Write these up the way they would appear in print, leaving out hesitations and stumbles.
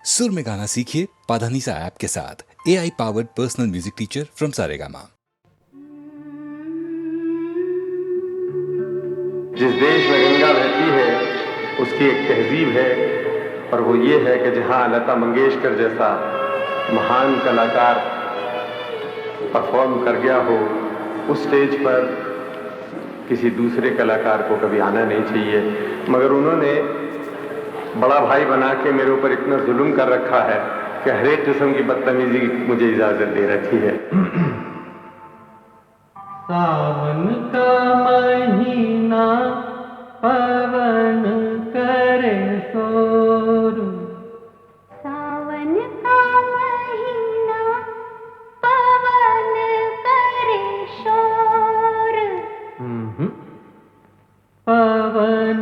सुर में गाना सीखिए पाधानीसा ऐप के साथ। AI powered personal music teacher from Saregama. जिस देश में गंगा बहती है उसकी एक तहजीब है, और वो ये है कि जहाँ लता मंगेशकर जैसा महान कलाकार परफॉर्म कर गया हो, उस स्टेज पर किसी दूसरे कलाकार को कभी आना नहीं चाहिए। मगर उन्होंने बड़ा भाई बना के मेरे ऊपर इतना जुल्म कर रखा है कि हर एक किस्म की बदतमीजी मुझे इजाजत दे रखी है। सावन का महीना पवन करे शोर, सावन का महीना पवन करे शोर, पवन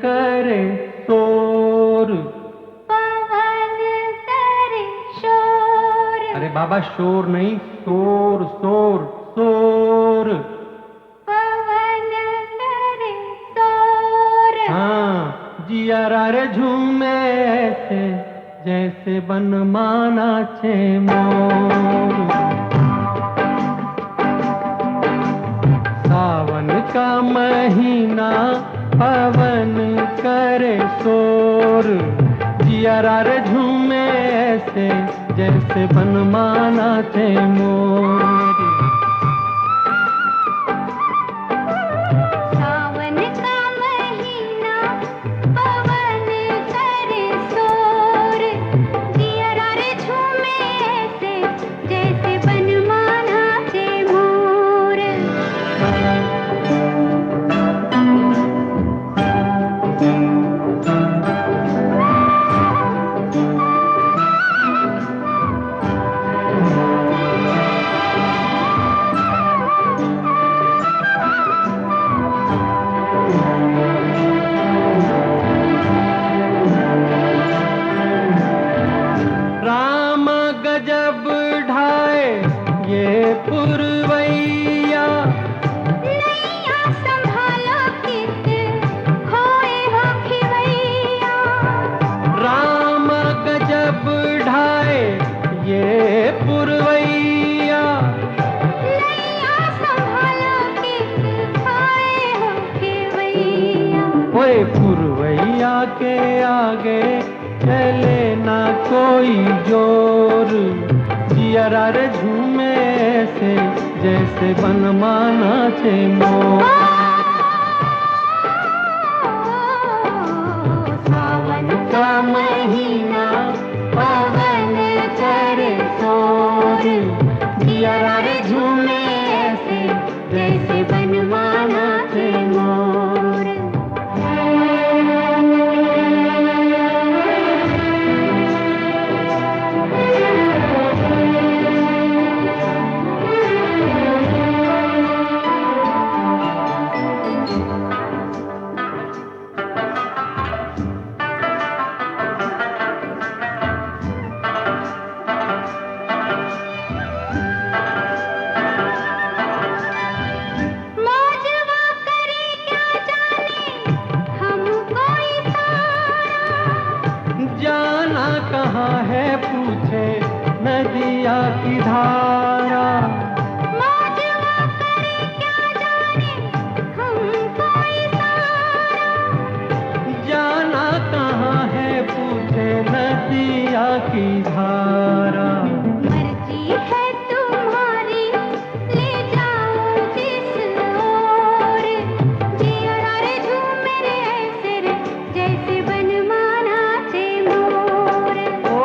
करे शोर। पवन करे शोर। अरे बाबा शोर नहीं, शोर शोर शोर। पवन करे शोर। हाँ, जियारा रे झूमे ऐसे जैसे बनमाना छे मोर। सावन का महीना पवन करे शोर, जियारा रे झूमे ऐसे जैसे बनमाना छे मोर। सावन का महीना पवन करे शोर, जियारा रे झूमे ऐसे जैसे बनमाना छे मोर। राम गजब ढाए ये पुरवैया, नैया संभालो कित खोए हो खिवैया। राम गजब ढाए ये पुरवैया। नैया संभालो कित खोए हो खिवैया। ओए पुरवैया के आगे चले ना कोई जोर, जियारा रे झूमे ऐसे जैसे बनमाना छे मोर। सावन का महीना पवन करे शोर, जियारा रे झूमे ऐसे जैसे बनमाना छे मोर। मौजवा करे क्या जाने हमको इशारा। जाना कहाँ है पूछे नदिया की धारा। मौजवा करे क्या जाने हमको इशारा। जाना कहाँ है पूछे नदिया की धारा। मर्जी है तुम्हारी ले जाओ जिस ओर, जियारा रे झूमे रे ऐसे रे जैसे बनमाना छे मोर। ओ,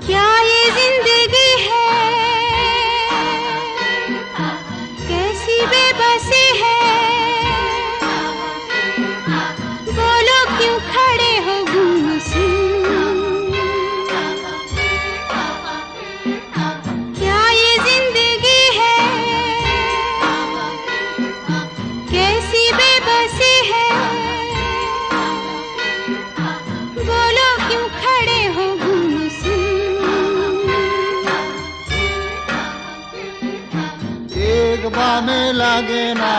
क्या ये जिंदगी है, कैसी बेबसी है, बोलो क्यों खड़े हो गुमसुम। क्या ये जिंदगी है, कैसी बेबसी है, बोलो क्यों खड़े हो गुमसुम। एक बामे लागे ना,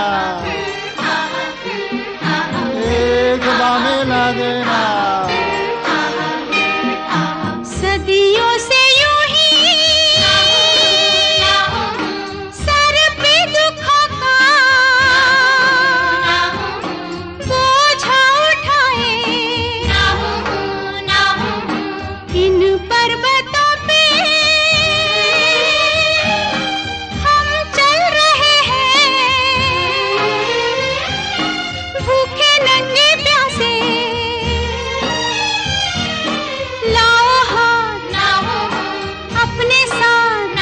एक बामे लागे ना, सदियों से यूं ही सर पे दुखों का बोझा उठाए, इन पर्वतों पे हम चल रहे हैं, भूखे नंगे प्यासे। लाओ हाथ अपने साथ,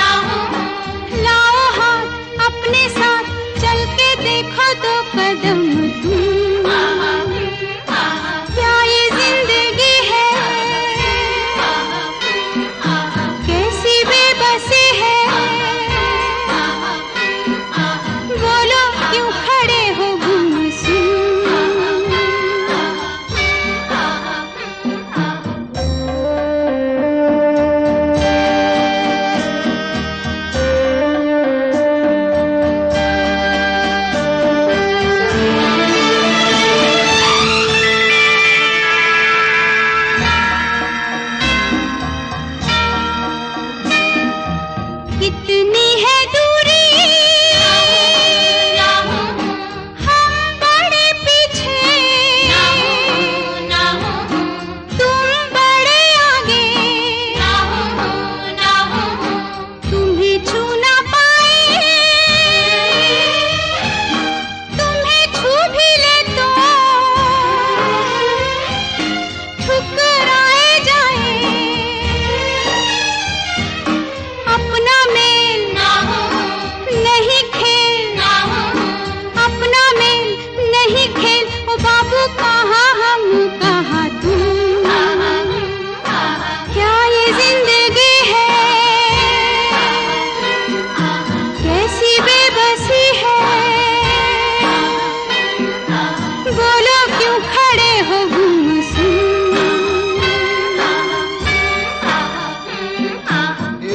लाओ हाथ अपने साथ, चल के देखो दो कदम तुम। क्या ये जिंदगी है, कैसी बेबसी है, बोलो क्यों खड़े हो गुमसुम। कितनी है दूरी, हम बड़े पीछे, तुम बड़े आगे, तुम्हें छू ना पाए, तुम्हें छू भी ले तो ठुकराए जाए। अपना मेल नहीं खेल, अपना मेल नहीं खेल, ओ बाबू कहाँ हम कहाँ तुम। क्या ये जिंदगी है, कैसी बेबसी है, बोलो क्यों खड़े हो गुमसुम।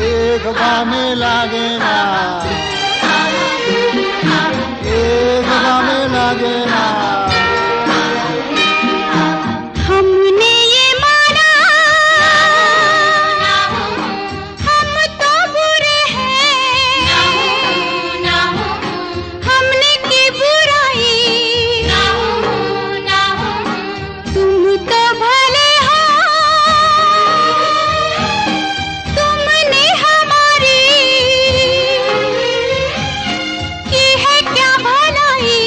एक बामे लागे ना, एक बामे लागे ना, हमने ये माना हम तो बुरे हैं, हमने की बुराई, तुम तो भले हो, तुमने हमारी की है क्या भलाई।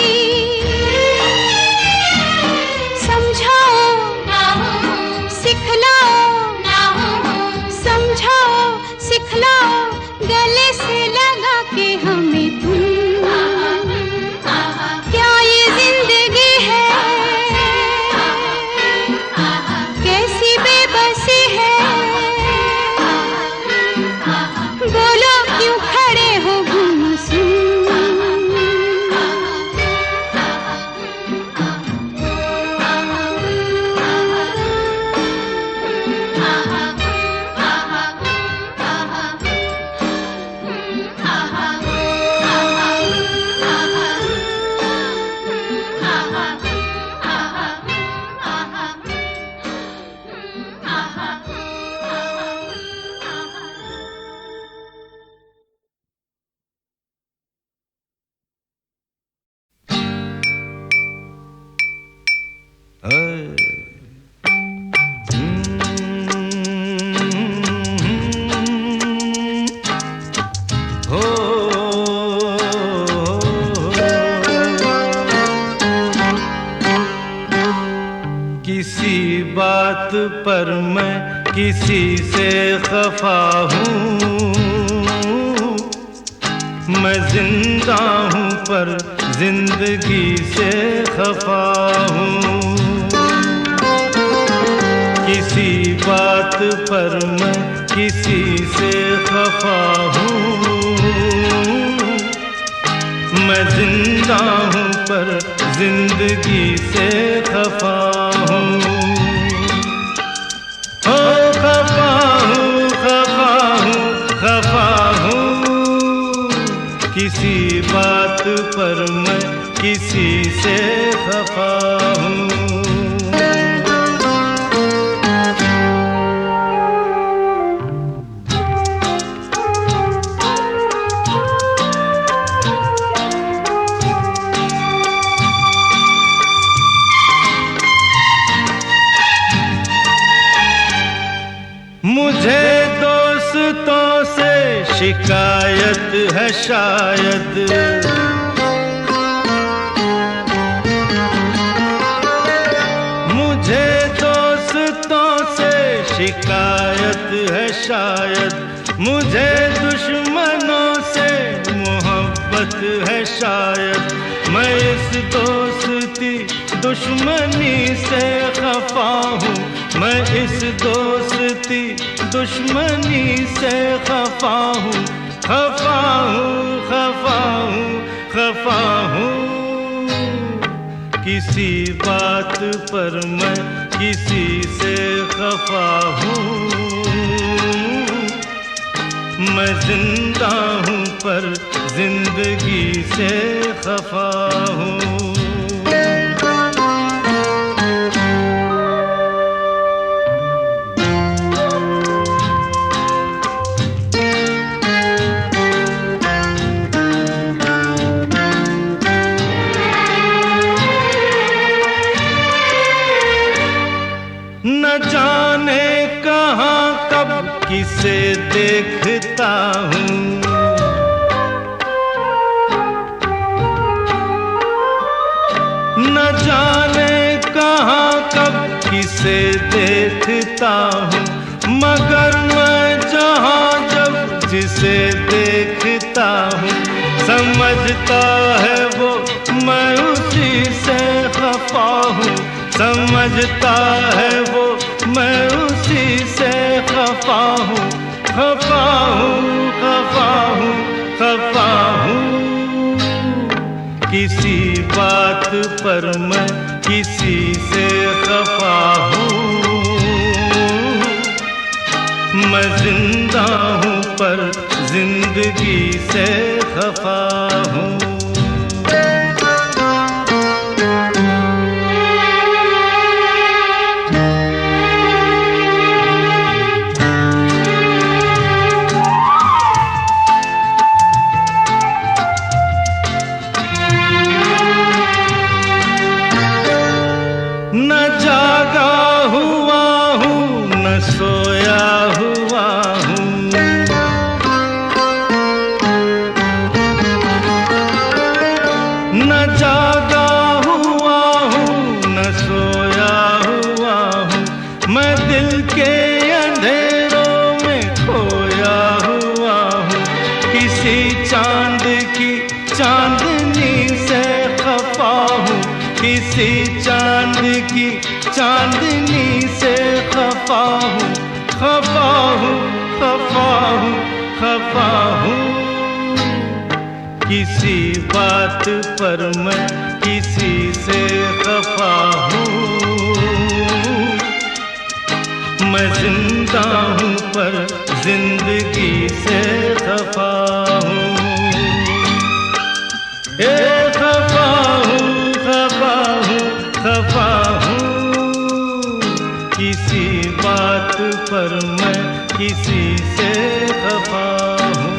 पर मैं किसी से खफा हूँ, मैं जिंदा हूँ पर जिंदगी से खफा हूँ। किसी बात पर मैं किसी से खफा हूँ, मैं जिंदा हूँ पर जिंदगी से खफा हूँ। ओ खफा हूँ, खफा हूँ, खफा हूँ, किसी बात पर मैं किसी से खफा हूँ। मुझे दोस्तों से शिकायत है शायद, मुझे दोस्तों से शिकायत है शायद, मुझे दुश्मनों से मोहब्बत है शायद। मैं इस दोस्ती दुश्मनी से खफा हूँ, मैं इस दोस्ती दुश्मनी से खफा हूँ, खफा हूँ, खफा हूँ, खफा हूँ। किसी बात पर मैं किसी से खफा हूँ, मैं जिंदा हूँ पर जिंदगी से खफा हूँ। न जाने कहाँ कब किसे देखता हूँ, न जाने कहाँ कब किसे देखता हूँ, मगर मैं जहाँ जब जिसे देखता हूँ, समझता है वो मैं उसी से खफा हूँ, समझता है वो मैं उसी से खफा हूँ, खफा हूँ, खफा हूँ, खफा हूँ। किसी बात पर मैं किसी से खफा हूँ, मैं जिंदा हूँ पर जिंदगी से खफा हूँ। न जागा हुआ हूँ न सोया हुआ हूँ, न जागा हुआ हूँ न सोया हुआ हूँ, मैं दिल के अंधेरों में खोया हुआ हूँ। किसी चांद की चांदनी से खफा हूँ, किसी चांद की चांदनी से खफा हूँ, खफा हूँ, खफा हूँ, खफा हूँ। किसी बात पर मैं किसी से खफा हूँ, मैं जिंदा हूँ पर जिंदगी से खफा हूँ। खफा हूँ, खफा हूँ, खफा हूँ। किसी बात पर मैं किसी से खफा हूँ।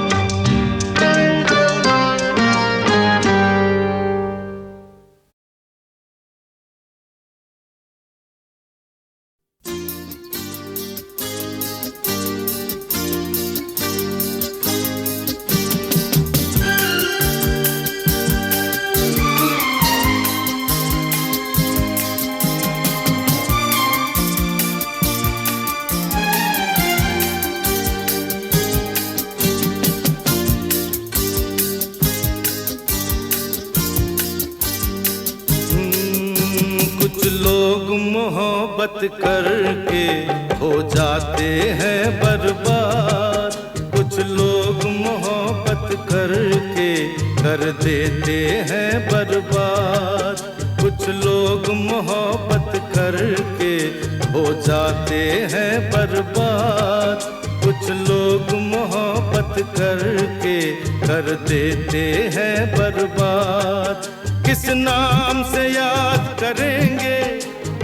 मोहब्बत करके हो जाते हैं बर्बाद। कुछ लोग मोहब्बत करके कर देते हैं बर्बाद। कुछ लोग मोहब्बत करके हो जाते हैं बर्बाद। कुछ लोग मोहब्बत करके कर देते हैं बर्बाद। किस नाम से याद करेंगे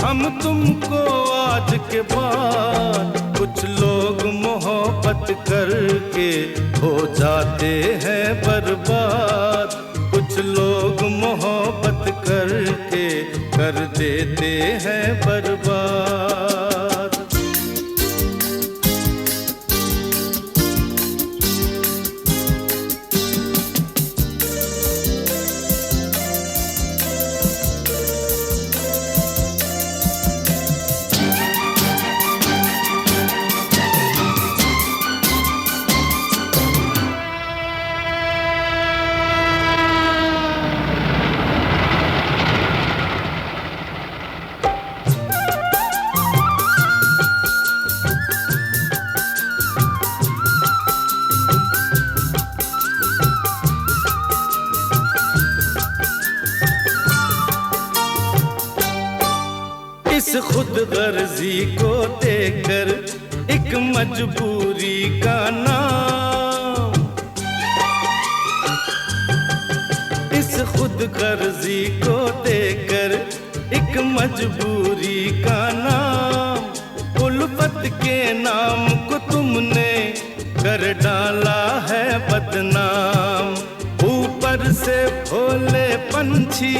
हम तुमको आज के बाद। कुछ लोग मोहब्बत करके हो जाते हैं बर्बाद। कुछ लोग मोहब्बत करके कर देते हैं बर्बाद। इस खुद गर्जी को देखकर एक मजबूरी का नाम। इस खुद गर्जी को देखकर एक मजबूरी का नाम। उल्फत के नाम को तुमने कर डाला है बदनाम। ऊपर से भोले पंछी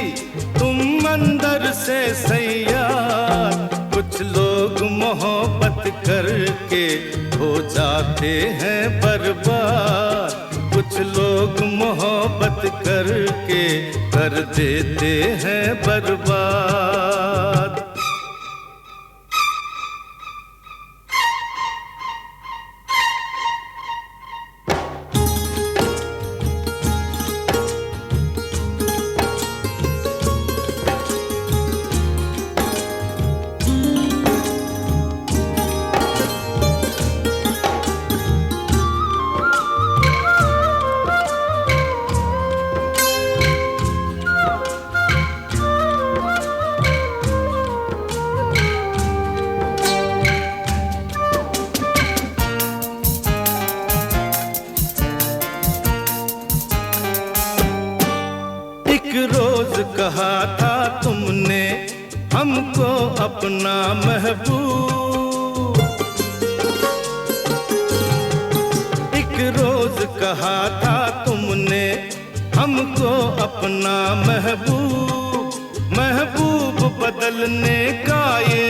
तुम अंदर से सैयार। कुछ लोग मोहब्बत करके हो जाते हैं बर्बाद। कुछ लोग मोहब्बत करके कर देते हैं बर्बाद। कहा था तुमने हमको अपना महबूब। एक रोज कहा था तुमने हमको अपना महबूब। महबूब बदलने का ये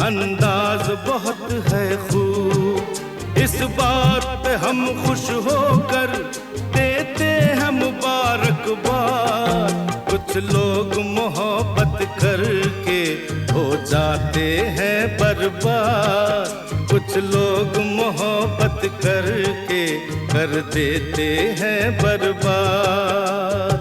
अंदाज बहुत है खूब। इस बात पे हम खुश होकर देते हैं मुबारकबाद। कुछ लोग मोहब्बत करके हो जाते हैं बर्बाद। कुछ लोग मोहब्बत करके कर देते हैं बर्बाद।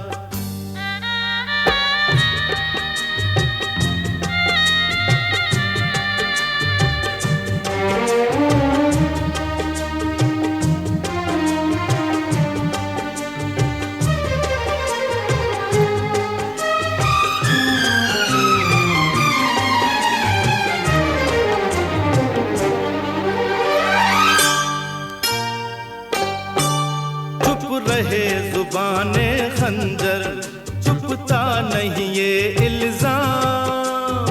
रहे जुबाने खंजर चुपता नहीं ये इल्जाम।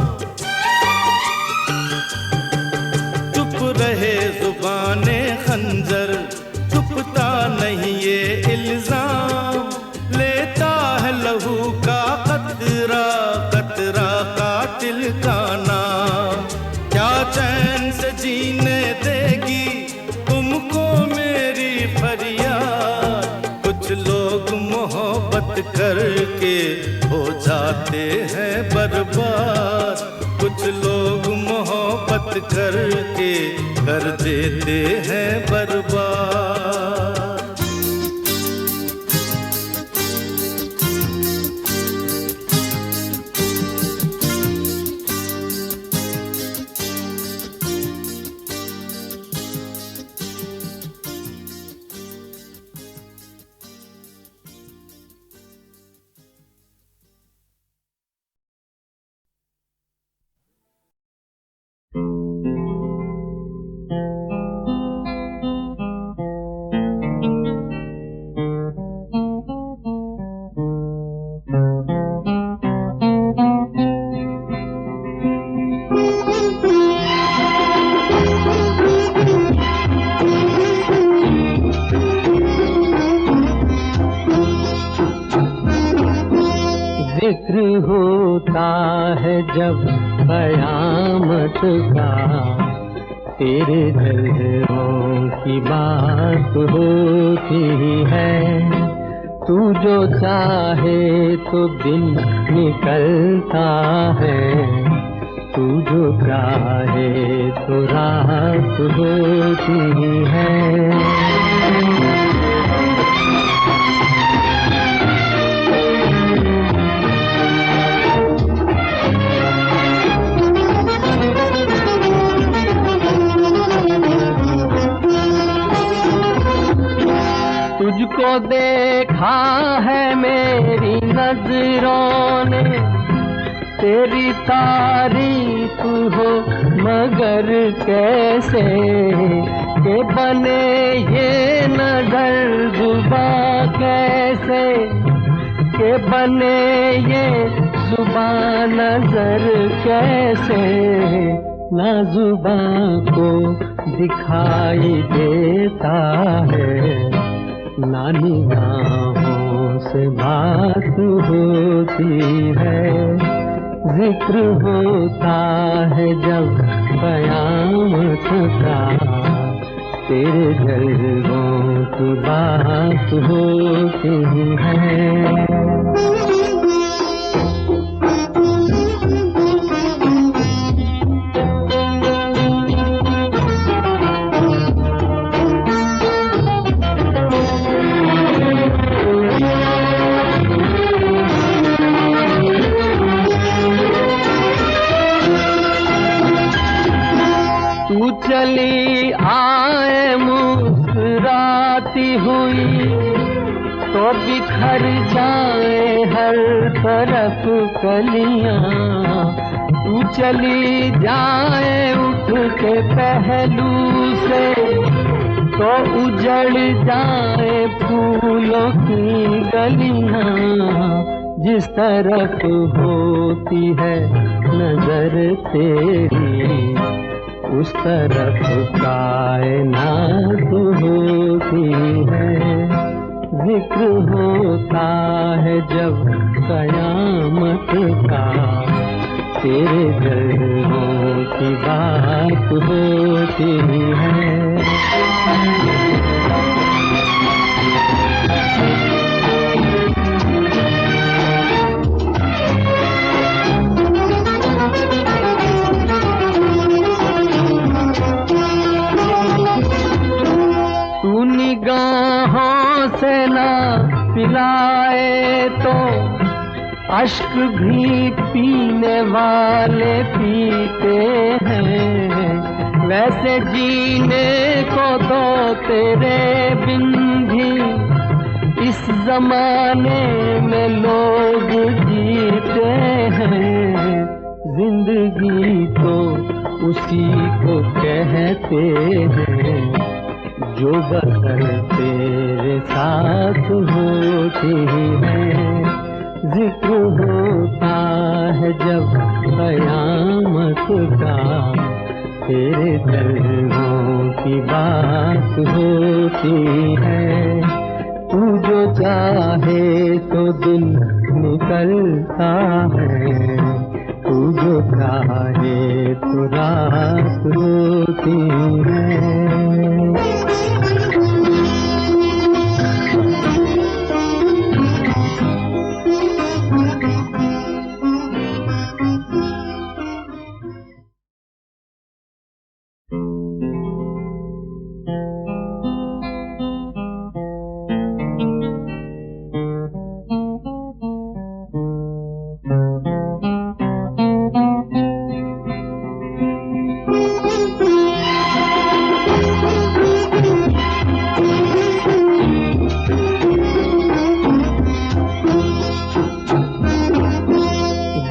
चुप रहे जुबाने खंजर चुपता नहीं ये इल्जाम। लेता है लहू का कतरा कतरा कातिल का नाम। क्या चैन से जीने देगी तुमको मेरी फरियाद। कुछ लोग मोहब्बत करके हो जाते हैं बर्बाद। कुछ लोग मोहब्बत करके कर देते हैं बर्बाद। जिक्र होता है जब कयामत का, तेरे जलवों की बात होती है। तू जो चाहे तो दिन निकलता है, तू जो चाहे तो रात होती है। तुझको देखा है मेरी नजरों ने, तेरी तारीफ हो मगर कैसे के बने ये नजर जुबां कैसे के बने ये जुबां नजर कैसे, ना जुबां को दिखाई देता है, ना निगाहों से बात होती है। जिक्र होता है जब कयामत का, तेरे जलवों की बात होती है। चली आए मुस्कुराती हुई तो बिखर जाए हर तरफ कलियां, तू चली जाए उठ के पहलू से तो उजड़ जाए फूलों की गलियां। जिस तरफ होती है नजर तेरी, उस तरफ कायनात होती है। जिक्र होता है जब कयामत का, तेरे जलवों की बात होती है। निगाहों से ना पिलाए तो अश्क भी पीने वाले पीते हैं। वैसे जीने को तो तेरे बिन भी इस जमाने में लोग जीते हैं। जिंदगी तो उसी को कहते हैं जो बसर तेरे साथ होती है। जिक्र होता है जब कयामत का, तेरे जलवों की बात होती है। तू जो चाहे तो दिन निकलता है, तू जो चाहे तो रात होती है।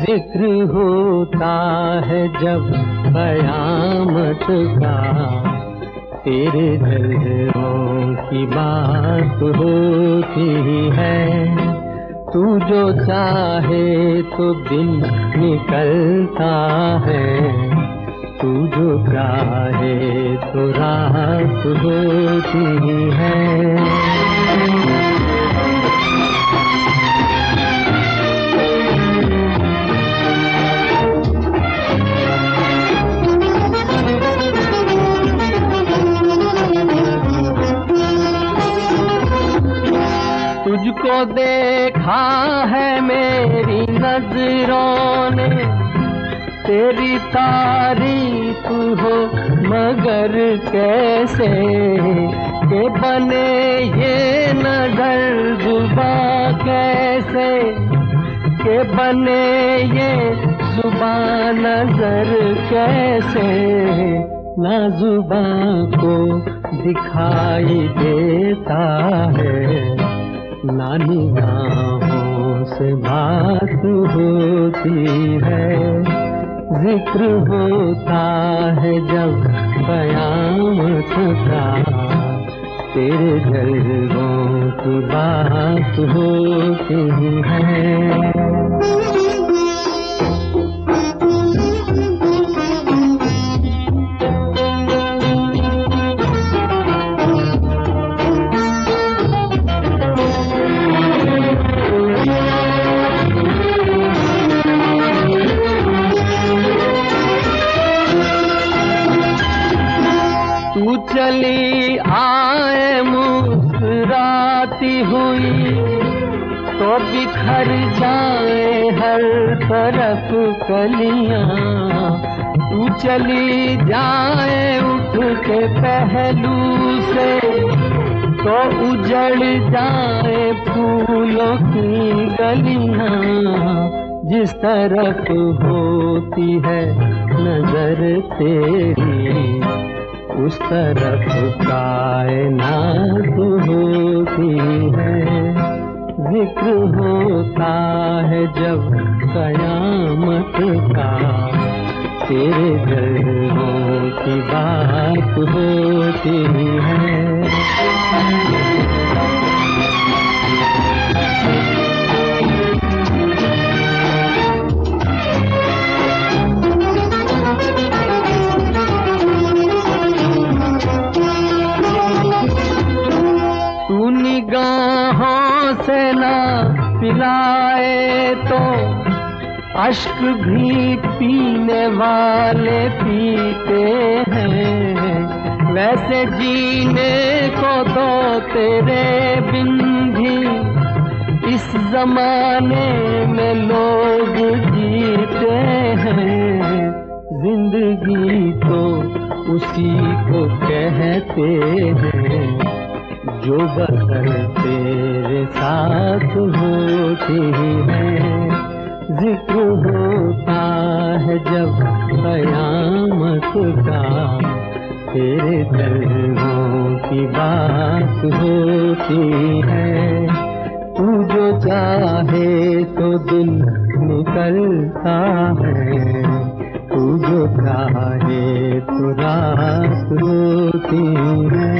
जिक्र होता है जब कयामत का, तेरे जलवों की बात होती है। तू जो चाहे तो दिन निकलता है, तू जो चाहे तो रात होती है। देखा है मेरी नजरों ने, तेरी तारीफ हो मगर कैसे के बने ये नजर जुबां कैसे के बने ये जुबां नजर कैसे, ना जुबां को दिखाई देता है, ना निगाहों से बात होती है। जिक्र होता है जब कयामत का, तेरे जलवों की बात होती है। चली आए मुस्कुराती हुई तो बिखर जाए हर तरफ कलियां, तू चली जाए उठ के पहलू से तो उजड़ जाए फूलों की गलियां। जिस तरफ होती है नजर तेरी उस तरफ कायनात होती है। जिक्र होता है जब कयामत का, तेरे जलवों की बात होती है। निगाहों से ना पिलाए तो अश्क भी पीने वाले पीते हैं, वैसे जीने को तो तेरे बिन भी इस जमाने में लोग जीते हैं। जिंदगी तो उसी को कहते हैं जो बसर तेरे साथ होती है। जिक्र होता है जब कयामत का, तेरे जलवों की बात होती है। तू जो चाहे तो दिन निकलता है, तू जो चाहे तो रात होती है।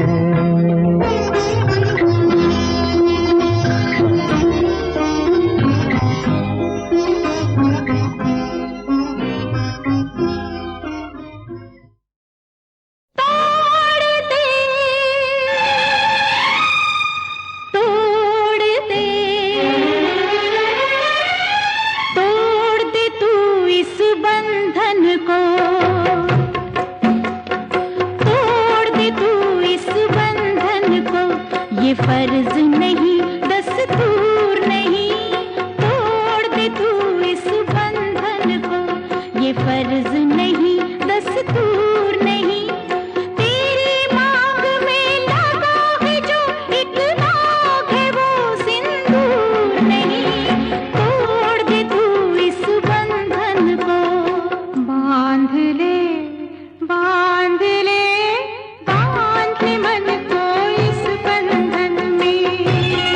फर्ज नहीं दस्तूर नहीं, तोड़ दे तू इस बंधन को। ये फर्ज नहीं दस्तूर नहीं, तेरी मांग में लगा है जो एक नाग है वो सिंदूर नहीं। तोड़ दे तू इस बंधन को। बांध ले बांध ले बांध ले मन को इस बंधन में।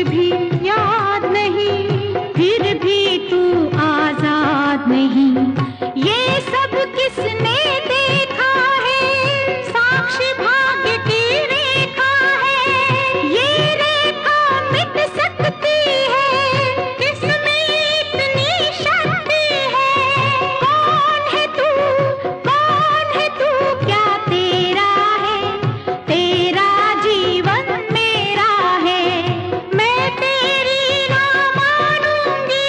भी याद नहीं, फिर भी तू आजाद नहीं। ये सब किसने देखा है, साक्षी भाग्य की रेखा है। ये रेखा मिट सकती है, किसमें इतनी शक्ति है। कौन है तू, क्या तेरा है, तेरा जीवन मेरा है। मैं तेरी ना मानूंगी,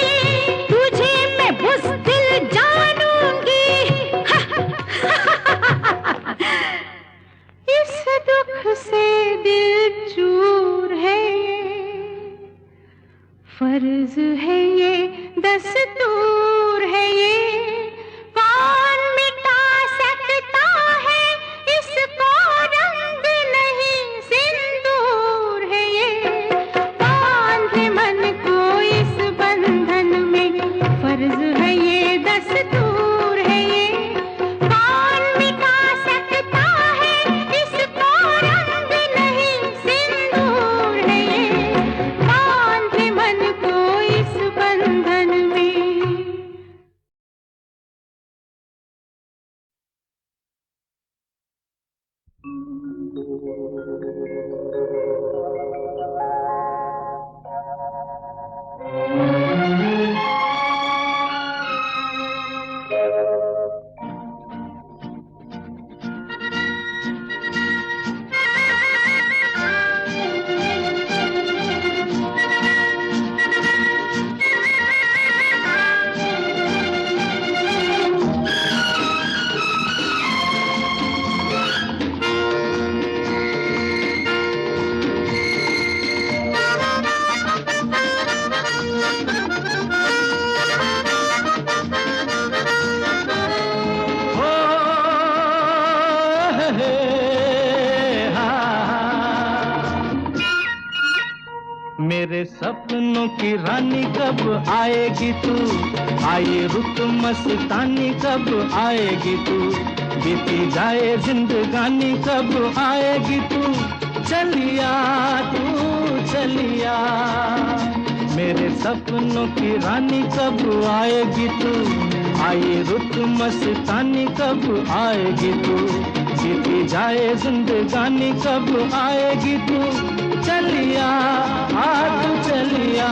तुझे मैं बुज़दिल जानूंगी। इस दुख से दिल चूर है ये, फर्ज है ये, दस्तूर है ये। कौन मिटा सकता है इसको, रंग नहीं सिंदूर है ये। बांधे मन को इस बंधन में, फर्ज है ये, दस्तूर है ये। कौन मिटा सकता है इसको, रंग नहीं सिंदूर है ये। बांधे मन को इस बंधन में। मेरे सपनों की रानी कब आएगी तू, आए रुत मस्तानी कब आएगी तू। बीती जाए जिंदगानी कब आएगी तू, चलिया तू चलिया। मेरे सपनों की रानी कब आएगी तू, आए रुत मस्तानी कब आएगी तू। बीती जाए जिंदगानी कब आएगी तू, चलिया आ तू चलिया।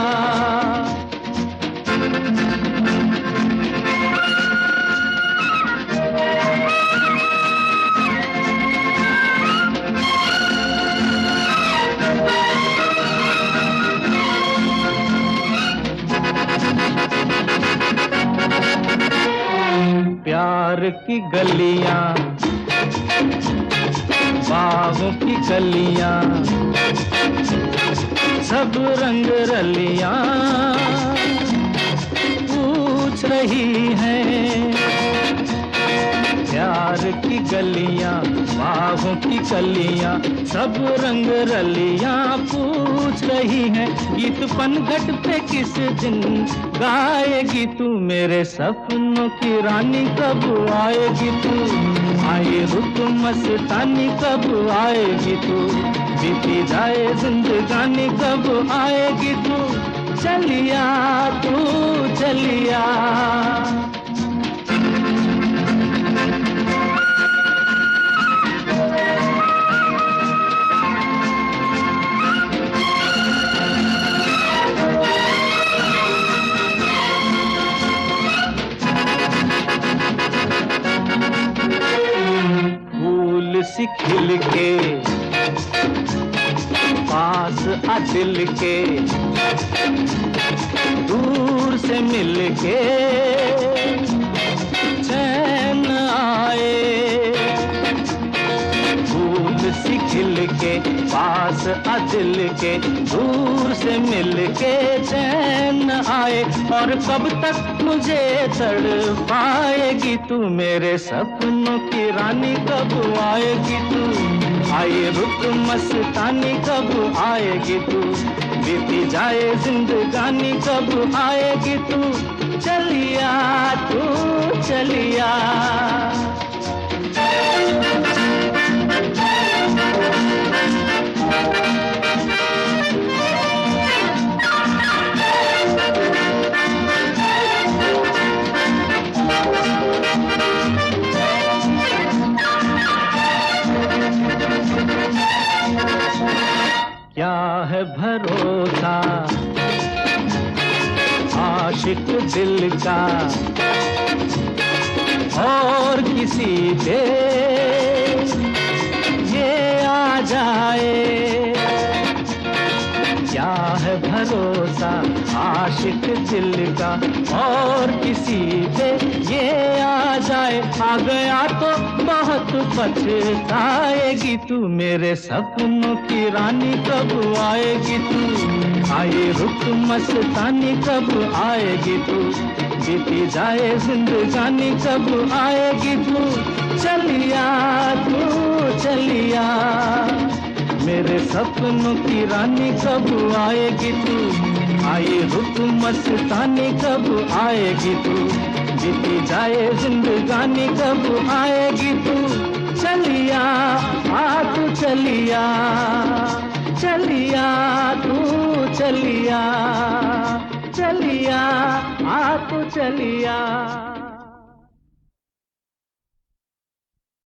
प्यार की गलियां, बागों की कलियां, सब रंग रलियां पूछ रही हैं। प्यार की गलियां, बागों की कलियां, सब रंग रलियां पूछ रही हैं। गीत पनघट पे किस दिन गाएगी तू, मेरे सपनों की रानी कब आएगी तू। आए रुत मस्तानी कब आएगी तू, बीती जाए जिंदगानी कब आएगी तू। चलिया तू चलिया। सी खिल के पास आ दिल के, दूर से मिल के चैन आए। फूल सी खिल के पास आ दिल के, दूर से मिल के चैन आए। और कब तक मुझे तड़पाएगी तू, मेरे सपनों की रानी कब आएगी तू। आए रुत मस्तानी कब आएगी तू, बीती जाए जिंदगानी कब आएगी तू। चलिया तू चलिया। है भरोसा आशिक दिल का और किसी पे ये आ जाए। क्या है भरोसा आशिक दिल का और किसी पे ये आ जाए। आ गया तो बहुत पछताएगी तू, मेरे सपनों की रानी कब आएगी तू। आए रुक मस्तानी कब आएगी तू, बीती जाए जिंदगानी कब आएगी तू। चलिया तू चलिया, मेरे सपनों की रानी कब आएगी तू। आए रुक मस्तानी कब आएगी तू, बीती जाए जिंदगानी कब आएगी तू। चलिया आ तू चलिया, चलिया तू चलिया, चलिया आ तू चलिया।